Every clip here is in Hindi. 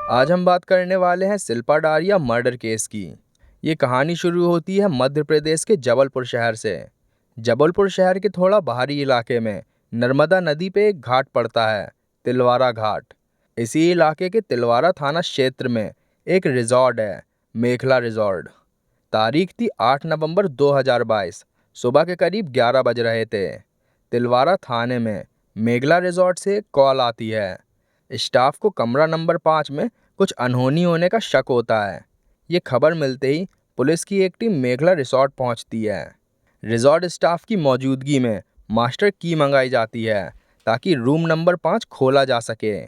आज हम बात करने वाले हैं शिल्पा डारिया मर्डर केस की। ये कहानी शुरू होती है मध्य प्रदेश के जबलपुर शहर से। जबलपुर शहर के थोड़ा बाहरी इलाके में नर्मदा नदी पे एक घाट पड़ता है, तिलवारा घाट। इसी इलाके के तिलवारा थाना क्षेत्र में एक रिजॉर्ट है, मेखला रिजॉर्ट। तारीख थी 8 नवंबर 2022। सुबह के करीब 11 बज रहे थे। तिलवारा थाने में मेघला रिजॉर्ट से एक कॉल आती है। स्टाफ को कमरा नंबर 5 में कुछ अनहोनी होने का शक होता है। ये खबर मिलते ही पुलिस की एक टीम मेघला रिजॉर्ट पहुंचती है। रिजॉर्ट स्टाफ की मौजूदगी में मास्टर की मंगाई जाती है ताकि रूम नंबर 5 खोला जा सके।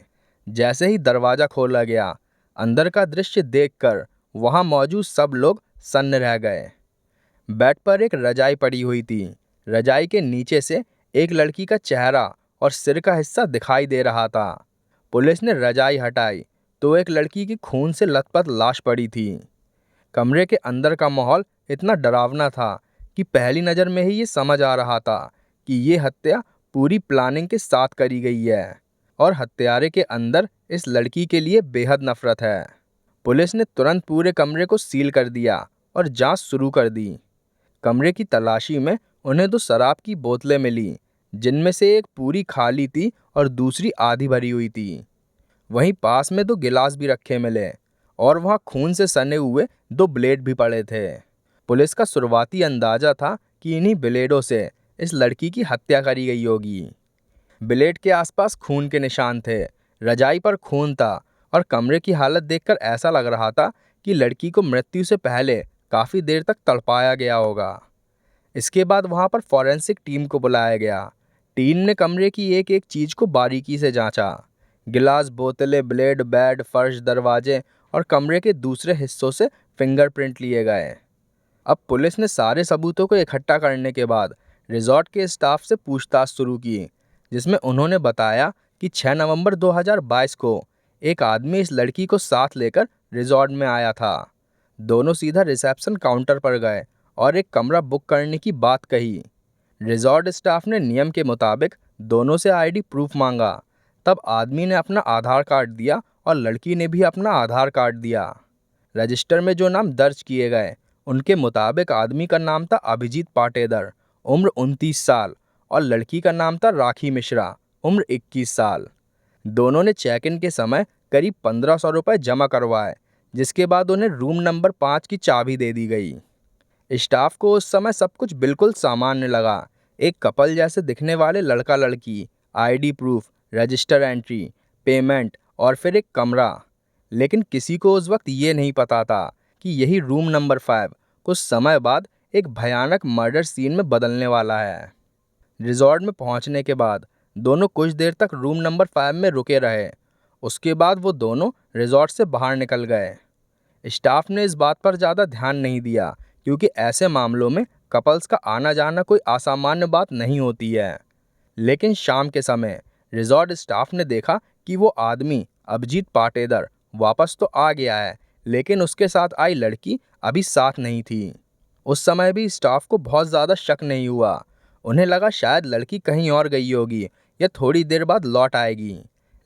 जैसे ही दरवाज़ा खोला गया, अंदर का दृश्य देखकर वहां मौजूद सब लोग सन्न रह गए। बेड पर एक रजाई पड़ी हुई थी। रजाई के नीचे से एक लड़की का चेहरा और सिर का हिस्सा दिखाई दे रहा था। पुलिस ने रजाई हटाई तो एक लड़की की खून से लथपथ लाश पड़ी थी। कमरे के अंदर का माहौल इतना डरावना था कि पहली नज़र में ही ये समझ आ रहा था कि ये हत्या पूरी प्लानिंग के साथ करी गई है और हत्यारे के अंदर इस लड़की के लिए बेहद नफरत है। पुलिस ने तुरंत पूरे कमरे को सील कर दिया और जांच शुरू कर दी। कमरे की तलाशी में उन्हें 2 शराब की बोतलें मिली, जिनमें से एक पूरी खाली थी और दूसरी आधी भरी हुई थी। वहीं पास में 2 गिलास भी रखे मिले और वहां खून से सने हुए 2 ब्लेड भी पड़े थे। पुलिस का शुरुआती अंदाजा था कि इन्हीं ब्लेडों से इस लड़की की हत्या करी गई होगी। ब्लेड के आसपास खून के निशान थे, रजाई पर खून था और कमरे की हालत देखकर ऐसा लग रहा था कि लड़की को मृत्यु से पहले काफ़ी देर तक तड़पाया गया होगा। इसके बाद वहां पर फॉरेंसिक टीम को बुलाया गया। टीम ने कमरे की एक एक चीज को बारीकी से जांचा। गिलास, बोतलें, ब्लेड, बेड, फर्श, दरवाजे और कमरे के दूसरे हिस्सों से फिंगरप्रिंट लिए गए। अब पुलिस ने सारे सबूतों को इकट्ठा करने के बाद रिजॉर्ट के स्टाफ से पूछताछ शुरू की, जिसमें उन्होंने बताया कि 6 नवंबर 2022 को एक आदमी इस लड़की को साथ लेकर रिजॉर्ट में आया था। दोनों सीधा रिसेप्शन काउंटर पर गए और एक कमरा बुक करने की बात कही। रिजॉर्ट स्टाफ ने नियम के मुताबिक दोनों से आईडी प्रूफ मांगा। तब आदमी ने अपना आधार कार्ड दिया और लड़की ने भी अपना आधार कार्ड दिया। रजिस्टर में जो नाम दर्ज किए गए उनके मुताबिक आदमी का नाम था अभिजीत पाटेदर, उम्र 29 साल, और लड़की का नाम था राखी मिश्रा, उम्र 21 साल। दोनों ने चेक इन के समय करीब 1500 रुपये जमा करवाए, जिसके बाद उन्हें रूम नंबर 5 की चाबी दे दी गई। स्टाफ को उस समय सब कुछ बिल्कुल सामान्य लगा। एक कपल जैसे दिखने वाले लड़का लड़की, ID proof, register entry, payment और फिर एक कमरा। लेकिन किसी को उस वक्त ये नहीं पता था कि यही रूम नंबर 5 कुछ समय बाद एक भयानक मर्डर सीन में बदलने वाला है। रिजॉर्ट में पहुंचने के बाद दोनों कुछ देर तक रूम नंबर 5 में रुके रहे। उसके बाद वो दोनों रिजॉर्ट से बाहर निकल गए। स्टाफ ने इस बात पर ज़्यादा ध्यान नहीं दिया क्योंकि ऐसे मामलों में कपल्स का आना जाना कोई असामान्य बात नहीं होती है। लेकिन शाम के समय रिजॉर्ट स्टाफ ने देखा कि वो आदमी अभिजीत पाटेदर वापस तो आ गया है, लेकिन उसके साथ आई लड़की अभी साथ नहीं थी। उस समय भी स्टाफ को बहुत ज़्यादा शक नहीं हुआ। उन्हें लगा शायद लड़की कहीं और गई होगी या थोड़ी देर बाद लौट आएगी।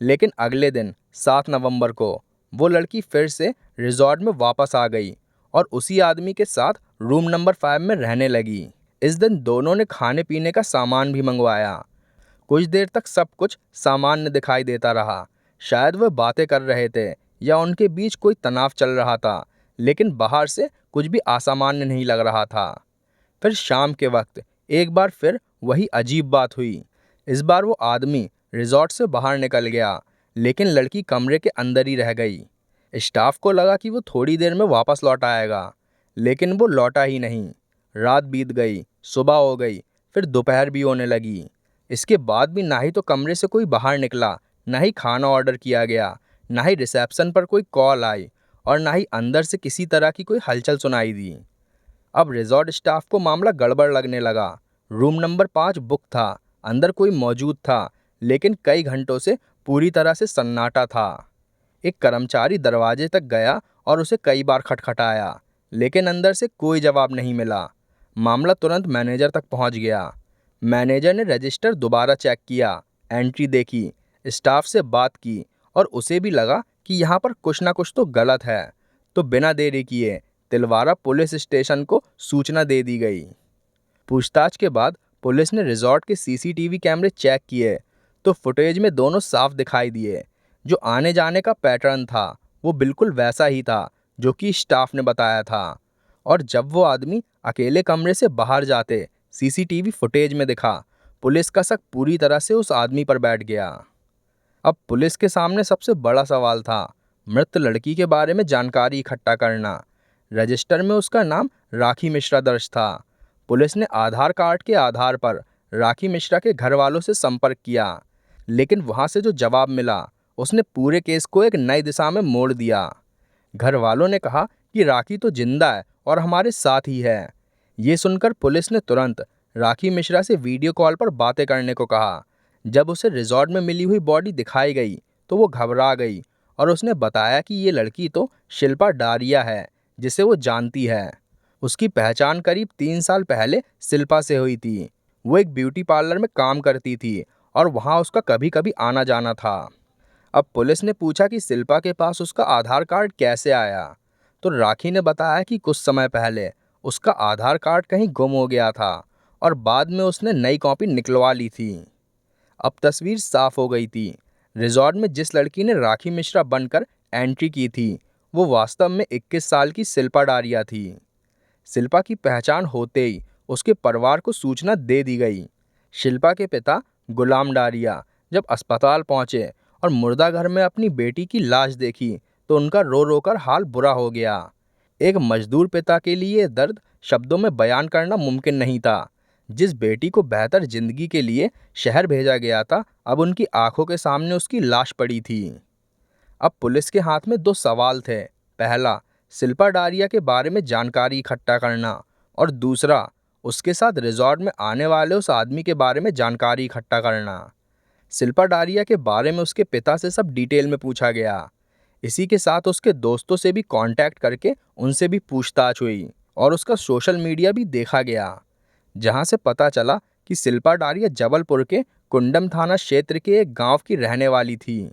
लेकिन अगले दिन 7 नवंबर को वो लड़की फिर से रिजॉर्ट में वापस आ गई और उसी आदमी के साथ रूम नंबर 5 में रहने लगी। इस दिन दोनों ने खाने पीने का सामान भी मंगवाया। कुछ देर तक सब कुछ सामान्य दिखाई देता रहा। शायद वह बातें कर रहे थे या उनके बीच कोई तनाव चल रहा था, लेकिन बाहर से कुछ भी असामान्य नहीं लग रहा था। फिर शाम के वक्त एक बार फिर वही अजीब बात हुई। इस बार वो आदमी रिजॉर्ट से बाहर निकल गया, लेकिन लड़की कमरे के अंदर ही रह गई। स्टाफ को लगा कि वो थोड़ी देर में वापस लौट आएगा, लेकिन वो लौटा ही नहीं। रात बीत गई, सुबह हो गई, फिर दोपहर भी होने लगी। इसके बाद भी ना ही तो कमरे से कोई बाहर निकला, ना ही खाना ऑर्डर किया गया, ना ही रिसेप्शन पर कोई कॉल आई और ना ही अंदर से किसी तरह की कोई हलचल सुनाई दी। अब रिजॉर्ट स्टाफ को मामला गड़बड़ लगने लगा। रूम नंबर 5 बुक था, अंदर कोई मौजूद था, लेकिन कई घंटों से पूरी तरह से सन्नाटा था। एक कर्मचारी दरवाजे तक गया और उसे कई बार खटखटाया, लेकिन अंदर से कोई जवाब नहीं मिला। मामला तुरंत मैनेजर तक पहुंच गया। मैनेजर ने रजिस्टर दोबारा चेक किया, एंट्री देखी, स्टाफ से बात की और उसे भी लगा कि यहाँ पर कुछ ना कुछ तो गलत है, तो बिना देरी किए तिलवारा पुलिस स्टेशन को सूचना दे दी गई। पूछताछ के बाद पुलिस ने रिजॉर्ट के सीसीटीवी कैमरे चेक किए तो फुटेज में दोनों साफ दिखाई दिए। जो आने जाने का पैटर्न था वो बिल्कुल वैसा ही था जो कि स्टाफ ने बताया था, और जब वो आदमी अकेले कमरे से बाहर जाते सीसीटीवी फुटेज में दिखा, पुलिस का शक पूरी तरह से उस आदमी पर बैठ गया। अब पुलिस के सामने सबसे बड़ा सवाल था मृत लड़की के बारे में जानकारी इकट्ठा करना। रजिस्टर में उसका नाम राखी मिश्रा दर्ज था। पुलिस ने आधार कार्ड के आधार पर राखी मिश्रा के घर वालों से संपर्क किया, लेकिन वहां से जो जवाब मिला उसने पूरे केस को एक नई दिशा में मोड़ दिया। घर वालों ने कहा कि राखी तो जिंदा है और हमारे साथ ही है। ये सुनकर पुलिस ने तुरंत राखी मिश्रा से वीडियो कॉल पर बातें करने को कहा। जब उसे रिजॉर्ट में मिली हुई बॉडी दिखाई गई तो वो घबरा गई और उसने बताया कि ये लड़की तो शिल्पा डारिया है, जिसे वो जानती है। उसकी पहचान करीब 3 साल पहले शिल्पा से हुई थी। वो एक ब्यूटी पार्लर में काम करती थी और वहाँ उसका कभी कभी आना जाना था। अब पुलिस ने पूछा कि शिल्पा के पास उसका आधार कार्ड कैसे आया, तो राखी ने बताया कि कुछ समय पहले उसका आधार कार्ड कहीं गुम हो गया था और बाद में उसने नई कॉपी निकलवा ली थी। अब तस्वीर साफ हो गई थी। रिजॉर्ट में जिस लड़की ने राखी मिश्रा बनकर एंट्री की थी वो वास्तव में 21 साल की शिल्पा डारिया थी। शिल्पा की पहचान होते ही उसके परिवार को सूचना दे दी गई। शिल्पा के पिता गुलाम डारिया जब अस्पताल पहुंचे और मुर्दा घर में अपनी बेटी की लाश देखी तो उनका रो रो कर हाल बुरा हो गया। एक मजदूर पिता के लिए ये दर्द शब्दों में बयान करना मुमकिन नहीं था। जिस बेटी को बेहतर जिंदगी के लिए शहर भेजा गया था, अब उनकी आंखों के सामने उसकी लाश पड़ी थी। अब पुलिस के हाथ में 2 सवाल थे। पहला, शिल्पा डारिया के बारे में जानकारी इकट्ठा करना, और दूसरा, उसके साथ रिजॉर्ट में आने वाले उस आदमी के बारे में जानकारी इकट्ठा करना। शिल्पा डारिया के बारे में उसके पिता से सब डिटेल में पूछा गया। इसी के साथ उसके दोस्तों से भी कांटेक्ट करके उनसे भी पूछताछ हुई और उसका सोशल मीडिया भी देखा गया, जहां से पता चला कि शिल्पा डारिया जबलपुर के कुंडम थाना क्षेत्र के एक गांव की रहने वाली थी।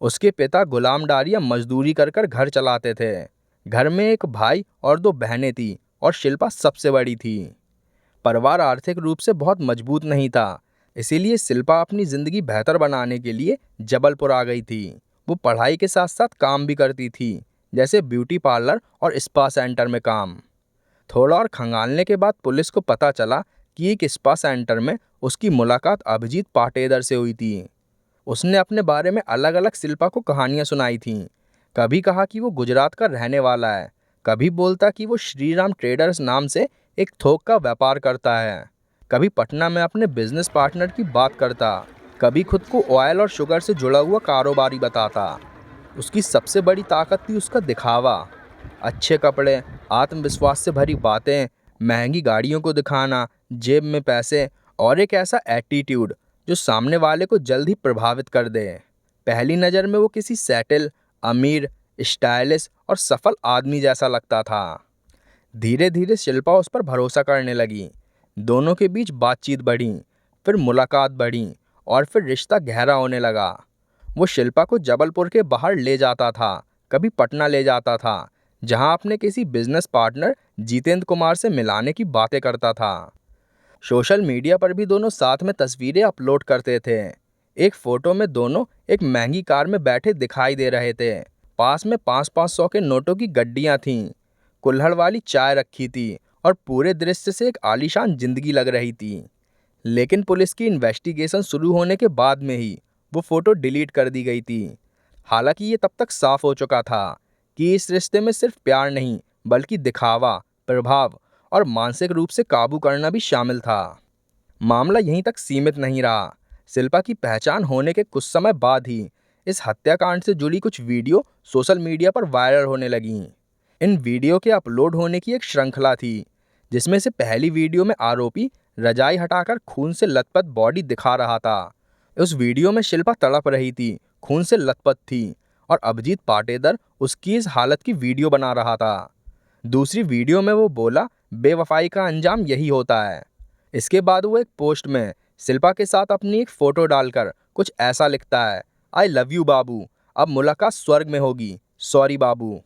उसके पिता गुलाम डारिया मजदूरी कर कर घर चलाते थे। घर में एक भाई और 2 बहनें थी और शिल्पा सबसे बड़ी थी। परिवार आर्थिक रूप से बहुत मजबूत नहीं था, इसीलिए शिल्पा अपनी ज़िंदगी बेहतर बनाने के लिए जबलपुर आ गई थी। वो पढ़ाई के साथ साथ काम भी करती थी, जैसे ब्यूटी पार्लर और स्पा सेंटर में काम। थोड़ा और खंगालने के बाद पुलिस को पता चला कि एक स्पा सेंटर में उसकी मुलाकात अभिजीत पाटेदर से हुई थी। उसने अपने बारे में अलग अलग शिल्पा को कहानियां सुनाई थीं। कभी कहा कि वो गुजरात का रहने वाला है, कभी बोलता कि वो श्रीराम ट्रेडर्स नाम से एक थोक का व्यापार करता है, कभी पटना में अपने बिजनेस पार्टनर की बात करता, कभी खुद को ऑयल और शुगर से जुड़ा हुआ कारोबारी बताता। उसकी सबसे बड़ी ताकत थी उसका दिखावा। अच्छे कपड़े, आत्मविश्वास से भरी बातें, महंगी गाड़ियों को दिखाना, जेब में पैसे और एक ऐसा एटीट्यूड जो सामने वाले को जल्द ही प्रभावित कर दे। पहली नज़र में वो किसी सेटल, अमीर, स्टाइलिश और सफल आदमी जैसा लगता था। धीरे धीरे शिल्पा उस पर भरोसा करने लगी। दोनों के बीच बातचीत बढ़ी, फिर मुलाकात बढ़ी और फिर रिश्ता गहरा होने लगा। वो शिल्पा को जबलपुर के बाहर ले जाता था, कभी पटना ले जाता था, जहां अपने किसी बिजनेस पार्टनर जितेंद्र कुमार से मिलाने की बातें करता था। सोशल मीडिया पर भी दोनों साथ में तस्वीरें अपलोड करते थे। एक फोटो में दोनों एक महंगी कार में बैठे दिखाई दे रहे थे। पास में 500-500 के नोटों की गड्डियां थीं, कुल्हड़ वाली चाय रखी थी और पूरे दृश्य से एक आलीशान जिंदगी लग रही थी। लेकिन पुलिस की इन्वेस्टिगेशन शुरू होने के बाद में ही वो फोटो डिलीट कर दी गई थी। हालांकि ये तब तक साफ हो चुका था कि इस रिश्ते में सिर्फ प्यार नहीं बल्कि दिखावा, प्रभाव और मानसिक रूप से काबू करना भी शामिल था। मामला यहीं तक सीमित नहीं रहा। शिल्पा की पहचान होने के कुछ समय बाद ही इस हत्याकांड से जुड़ी कुछ वीडियो सोशल मीडिया पर वायरल होने लगीं। इन वीडियो के अपलोड होने की एक श्रृंखला थी, जिसमें से पहली वीडियो में आरोपी रजाई हटाकर खून से लथपथ बॉडी दिखा रहा था। उस वीडियो में शिल्पा तड़प रही थी, खून से लथपथ थी और अभिजीत पाटेदर उसकी इस हालत की वीडियो बना रहा था। दूसरी वीडियो में वो बोला, बेवफाई का अंजाम यही होता है। इसके बाद वो एक पोस्ट में शिल्पा के साथ अपनी एक फ़ोटो डालकर कुछ ऐसा लिखता है, आई लव यू बाबू, अब मुलाकात स्वर्ग में होगी, सॉरी बाबू।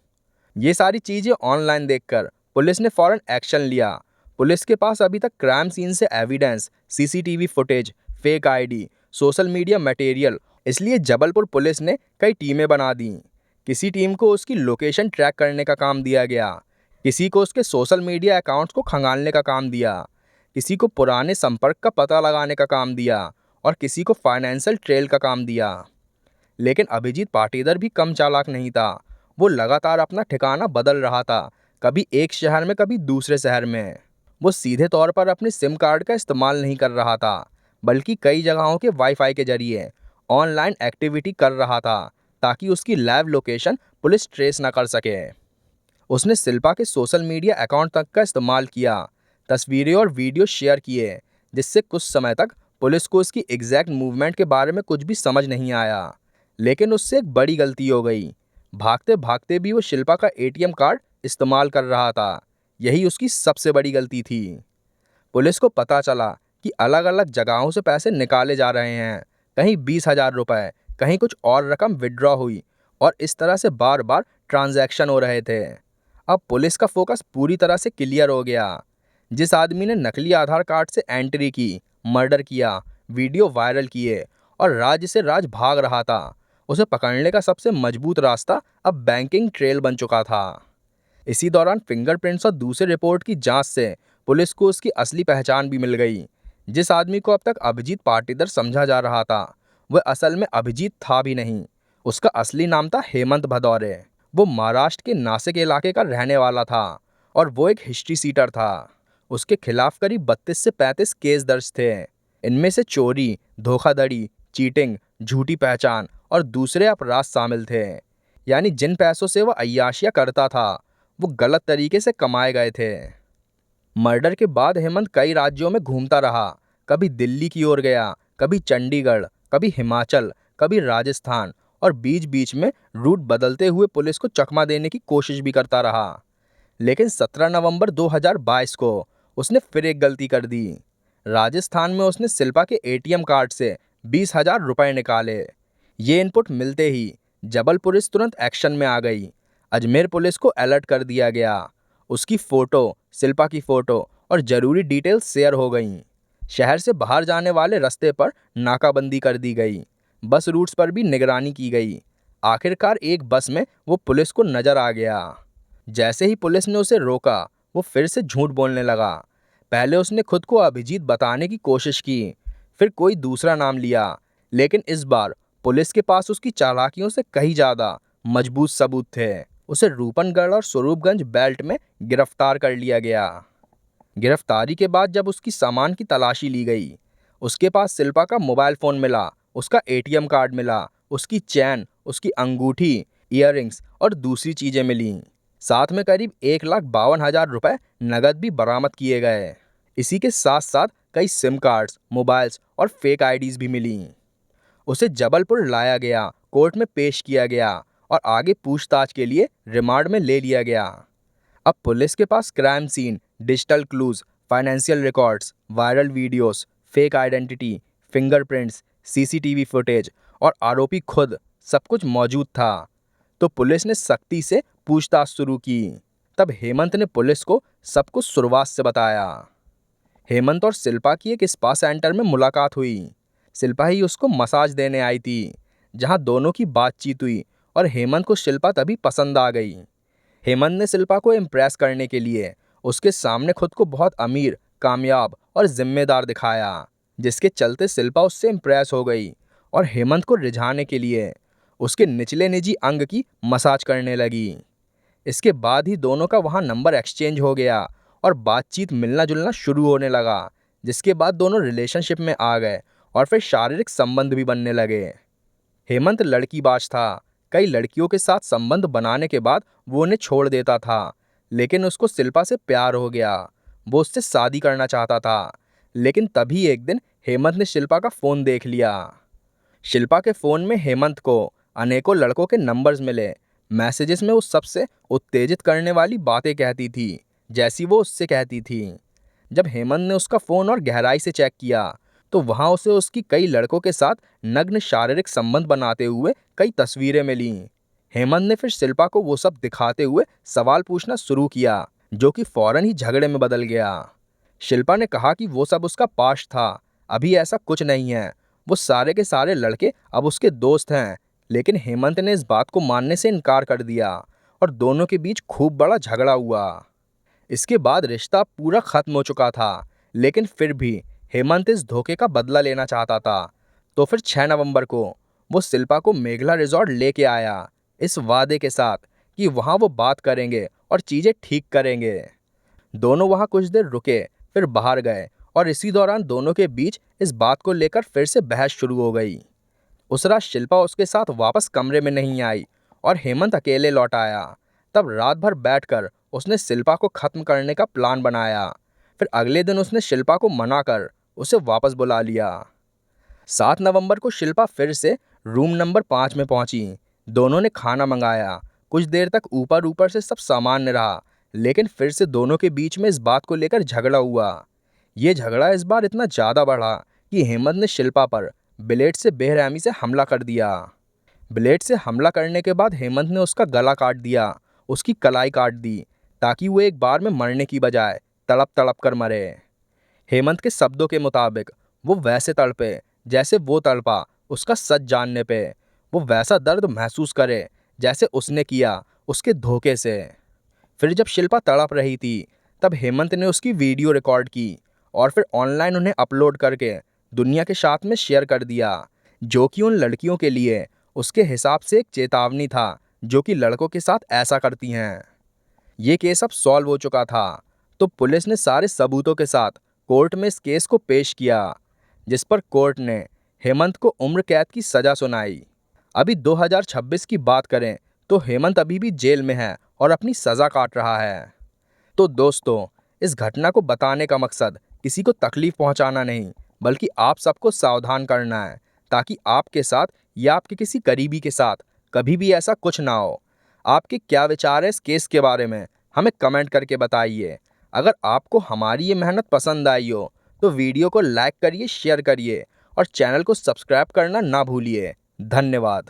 ये सारी चीजें ऑनलाइन देखकर पुलिस ने फौरन एक्शन लिया। पुलिस के पास अभी तक क्राइम सीन से evidence, CCTV footage, fake ID, social media material, इसलिए जबलपुर पुलिस ने कई टीमें बना दी। किसी टीम को उसकी लोकेशन ट्रैक करने का काम दिया गया, किसी को उसके सोशल मीडिया अकाउंट्स को खंगालने का काम दिया, किसी को पुराने संपर्क का पता लगाने का काम दिया और किसी को फाइनेंशियल ट्रेल का काम दिया। लेकिन अभिजीत पाटीदार भी कम चालाक नहीं था। वो लगातार अपना ठिकाना बदल रहा था, कभी एक शहर में, कभी दूसरे शहर में। वो सीधे तौर पर अपने सिम कार्ड का इस्तेमाल नहीं कर रहा था, बल्कि कई जगहों के वाईफाई के जरिए ऑनलाइन एक्टिविटी कर रहा था, ताकि उसकी लाइव लोकेशन पुलिस ट्रेस न कर सके। उसने शिल्पा के सोशल मीडिया अकाउंट तक का इस्तेमाल किया, तस्वीरें और वीडियो शेयर किए, जिससे कुछ समय तक पुलिस को उसकी एग्जैक्ट मूवमेंट के बारे में कुछ भी समझ नहीं आया। लेकिन उससे एक बड़ी गलती हो गई। भागते भागते भी वो शिल्पा का एटीएम कार्ड इस्तेमाल कर रहा था। यही उसकी सबसे बड़ी गलती थी। पुलिस को पता चला कि अलग अलग जगहों से पैसे निकाले जा रहे हैं। कहीं 20,000 रुपए, कहीं कुछ और रकम विड्रॉ हुई और इस तरह से बार बार ट्रांजैक्शन हो रहे थे। अब पुलिस का फोकस पूरी तरह से क्लियर हो गया। जिस आदमी ने नकली आधार कार्ड से एंट्री की, मर्डर किया, वीडियो वायरल किए और राज्य से राज्य भाग रहा था, उसे पकड़ने का सबसे मजबूत रास्ता अब बैंकिंग ट्रेल बन चुका था। इसी दौरान फिंगरप्रिंट्स और दूसरे रिपोर्ट की जांच से पुलिस को उसकी असली पहचान भी मिल गई। जिस आदमी को अब तक अभिजीत पाटीदार समझा जा रहा था, वह असल में अभिजीत था भी नहीं। उसका असली नाम था हेमंत भदौरे। वो महाराष्ट्र के नासिक इलाके का रहने वाला था और वो एक हिस्ट्री सीटर था। उसके खिलाफ करीब 32 से 35 केस दर्ज थे। इनमें से चोरी, धोखाधड़ी, चीटिंग, झूठी पहचान और दूसरे अपराध शामिल थे। यानी जिन पैसों से वह अय्याशियां करता था, वो गलत तरीके से कमाए गए थे। मर्डर के बाद हेमंत कई राज्यों में घूमता रहा। कभी दिल्ली की ओर गया, कभी चंडीगढ़, कभी हिमाचल, कभी राजस्थान और बीच बीच में रूट बदलते हुए पुलिस को चकमा देने की कोशिश भी करता रहा। लेकिन 17 नवंबर 2022 को उसने फिर एक गलती कर दी। राजस्थान में उसने शिल्पा के एटीएम कार्ड से 20,000 रुपए निकाले। ये इनपुट मिलते ही जबल पुलिस तुरंत एक्शन में आ गई। अजमेर पुलिस को अलर्ट कर दिया गया। उसकी फोटो, शिल्पा की फोटो और जरूरी डिटेल्स शेयर हो गईं। शहर से बाहर जाने वाले रास्ते पर नाकाबंदी कर दी गई। बस रूट्स पर भी निगरानी की गई। आखिरकार एक बस में वो पुलिस को नजर आ गया। जैसे ही पुलिस ने उसे रोका, वो फिर से झूठ बोलने लगा। पहले उसने खुद को अभिजीत बताने की कोशिश की, फिर कोई दूसरा नाम लिया। लेकिन इस बार पुलिस के पास उसकी चालाकियों से कहीं ज्यादा मजबूत सबूत थे। उसे रूपनगढ़ और स्वरूपगंज बेल्ट में गिरफ्तार कर लिया गया। गिरफ्तारी के बाद जब उसकी सामान की तलाशी ली गई, उसके पास शिल्पा का मोबाइल फोन मिला, उसका एटीएम कार्ड मिला, उसकी चैन, उसकी अंगूठी, इयररिंग्स और दूसरी चीजें मिली। साथ में करीब 1,52,000 रुपए नगद भी बरामद किए गए। इसी के साथ साथ कई सिम कार्ड्स, मोबाइल्स और फेक आईडीज भी मिली। उसे जबलपुर लाया गया, कोर्ट में पेश किया गया और आगे पूछताछ के लिए रिमांड में ले लिया गया। अब पुलिस के पास crime scene, digital clues, financial records, viral videos, fake identity, fingerprints, CCTV footage और आरोपी खुद, सब कुछ मौजूद था। तो पुलिस ने सख्ती से पूछताछ शुरू की। तब हेमंत ने पुलिस को सब कुछ शुरुआत से बताया। हेमंत और शिल्पा की एक स्पा सेंटर में मुलाकात हुई। शिल्पा ही उसको मसाज देने आई थी, जहां दोनों की बातचीत हुई और हेमंत को शिल्पा तभी पसंद आ गई। हेमंत ने शिल्पा को इम्प्रेस करने के लिए उसके सामने खुद को बहुत अमीर, कामयाब और जिम्मेदार दिखाया, जिसके चलते शिल्पा उससे इम्प्रेस हो गई और हेमंत को रिझाने के लिए उसके निचले निजी अंग की मसाज करने लगी। इसके बाद ही दोनों का वहां नंबर एक्सचेंज हो गया और बातचीत, मिलना जुलना शुरू होने लगा, जिसके बाद दोनों रिलेशनशिप में आ गए और फिर शारीरिक संबंध भी बनने लगे। हेमंत लड़कीबाज था। कई लड़कियों के साथ संबंध बनाने के बाद वो उन्हें छोड़ देता था, लेकिन उसको शिल्पा से प्यार हो गया। वो उससे शादी करना चाहता था। लेकिन तभी एक दिन हेमंत ने शिल्पा का फ़ोन देख लिया। शिल्पा के फ़ोन में हेमंत को अनेकों लड़कों के नंबर्स मिले। मैसेजेस में वो सबसे उत्तेजित करने वाली बातें कहती थी, जैसी वो उससे कहती थी। जब हेमंत ने उसका फ़ोन और गहराई से चेक किया, तो वहाँ उसे उसकी कई लड़कों के साथ नग्न शारीरिक संबंध बनाते हुए कई तस्वीरें मिली। हेमंत ने फिर शिल्पा को वो सब दिखाते हुए सवाल पूछना शुरू किया, जो कि फौरन ही झगड़े में बदल गया। शिल्पा ने कहा कि वो सब उसका पास्ट था, अभी ऐसा कुछ नहीं है, वो सारे के सारे लड़के अब उसके दोस्त हैं। लेकिन हेमंत ने इस बात को मानने से इनकार कर दिया और दोनों के बीच खूब बड़ा झगड़ा हुआ। इसके बाद रिश्ता पूरा खत्म हो चुका था, लेकिन फिर भी हेमंत इस धोखे का बदला लेना चाहता था। तो फिर 6 नवंबर को वो शिल्पा को मेघला रिजॉर्ट लेके आया, इस वादे के साथ कि वहाँ वो बात करेंगे और चीज़ें ठीक करेंगे। दोनों वहाँ कुछ देर रुके, फिर बाहर गए और इसी दौरान दोनों के बीच इस बात को लेकर फिर से बहस शुरू हो गई। उस रात शिल्पा उसके साथ वापस कमरे में नहीं आई और हेमंत अकेले लौट आया। तब रात भर बैठकर उसने शिल्पा को खत्म करने का प्लान बनाया। फिर अगले दिन उसने शिल्पा को मना कर उसे वापस बुला लिया। 7 नवंबर को शिल्पा फिर से रूम नंबर 5 में पहुंची। दोनों ने खाना मंगाया। कुछ देर तक ऊपर ऊपर से सब सामान्य रहा, लेकिन फिर से दोनों के बीच में इस बात को लेकर झगड़ा हुआ। ये झगड़ा इस बार इतना ज़्यादा बढ़ा कि हेमंत ने शिल्पा पर ब्लेड से बेरहमी से हमला कर दिया। ब्लेड से हमला करने के बाद हेमंत ने उसका गला काट दिया, उसकी कलाई काट दी, ताकि वो एक बार में मरने की बजाय तड़प तड़प कर मरे। हेमंत के शब्दों के मुताबिक वो वैसे तड़पे जैसे वो तड़पा उसका सच जानने पे। वो वैसा दर्द महसूस करे जैसे उसने किया उसके धोखे से। फिर जब शिल्पा तड़प रही थी, तब हेमंत ने उसकी वीडियो रिकॉर्ड की और फिर ऑनलाइन उन्हें अपलोड करके दुनिया के साथ में शेयर कर दिया, जो कि उन लड़कियों के लिए उसके हिसाब से एक चेतावनी था, जो कि लड़कों के साथ ऐसा करती हैं। ये केस अब सॉल्व हो चुका था, तो पुलिस ने सारे सबूतों के साथ कोर्ट में इस केस को पेश किया, जिस पर कोर्ट ने हेमंत को उम्र कैद की सज़ा सुनाई। अभी 2026 की बात करें तो हेमंत अभी भी जेल में है और अपनी सज़ा काट रहा है। तो दोस्तों, इस घटना को बताने का मकसद किसी को तकलीफ पहुंचाना नहीं, बल्कि आप सबको सावधान करना है, ताकि आपके साथ या आपके किसी करीबी के साथ कभी भी ऐसा कुछ ना हो। आपके क्या विचार है इस केस के बारे में, हमें कमेंट करके बताइए। अगर आपको हमारी ये मेहनत पसंद आई हो तो वीडियो को लाइक करिए, शेयर करिए और चैनल को सब्सक्राइब करना ना भूलिए। धन्यवाद।